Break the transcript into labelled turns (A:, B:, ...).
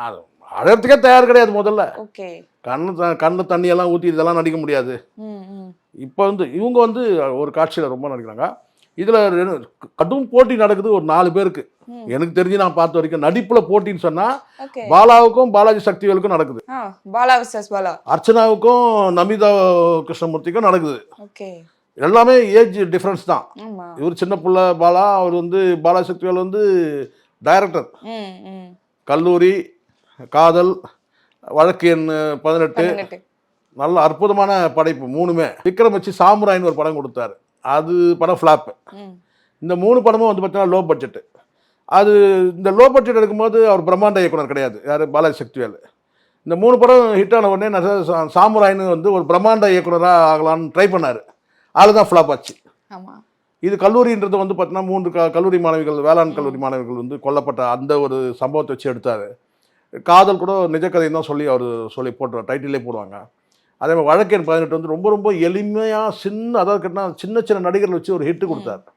A: அது அழகிறதுக்கே தயார் கிடையாது முதல்ல.
B: ஓகே.
A: கண்ணு தண்ணியெல்லாம் ஊற்றி இதெல்லாம் நடிக்க முடியாது. இப்போ வந்து இவங்க வந்து ஒரு காட்சியில் ரொம்ப நடிக்கிறாங்க. இதில் கடும் போட்டி நடக்குது ஒரு 4 பேருக்கு. எனக்கு தெரிஞ்சு நான் பார்த்த வரைக்கும் நடிப்பில் போட்டின்னு சொன்னால் பாலாவுக்கும் பாலாஜி சக்திவேலுக்கும் நடக்குது.
B: பாலா விசஸ் பாலா.
A: அர்ச்சனாவுக்கும் நமிதா கிருஷ்ணமூர்த்திக்கும் நடக்குது.
B: ஓகே.
A: எல்லாமே ஏஜ் டிஃப்ரென்ஸ் தான். இவர் சின்ன பிள்ளை பாலா, அவர் வந்து பாலாஜி சக்திவேல் வந்து டைரக்டர். கல்லூரி, காதல், வழக்கு எண் 18 நல்ல அற்புதமான படைப்பு 3மே. விக்ரம் வச்சு சாமுராயின்னு ஒரு படம் கொடுத்தாரு, அது படம் ஃப்ளாப்பு. இந்த 3 படமும் வந்து பார்த்தீங்கன்னா லோ பட்ஜெட்டு. அது இந்த லோ பட்ஜெட் எடுக்கும்போது அவர் பிரம்மாண்ட இயக்குனர் கிடையாது, யார் பாலாஜி சக்திவேல். இந்த 3 படம் ஹிட் ஆன உடனே சாமுராயின்னு வந்து ஒரு பிரம்மாண்ட இயக்குனராக ஆகலான்னு ட்ரை பண்ணார். அதுதான் ஃப்ளாப் ஆச்சு. இது கல்லூரின்றது வந்து பார்த்தீங்கன்னா 3 கல்லூரி மாணவிகள், வேளாண் கல்லூரி மாணவிகள் வந்து கொல்லப்பட்ட அந்த ஒரு சம்பவத்தை வச்சு எடுத்தார். காதல் கூட நிஜ கதைன்னு தான் சொல்லி போட்டு டைட்டிலே போடுவாங்க. அதே மாதிரி வழக்கு எண் 18 வந்து ரொம்ப ரொம்ப எளிமையாக அதாவது கேட்டால் சின்ன சின்ன நடிகர்கள் வச்சு ஒரு ஹிட்டு கொடுத்தார்.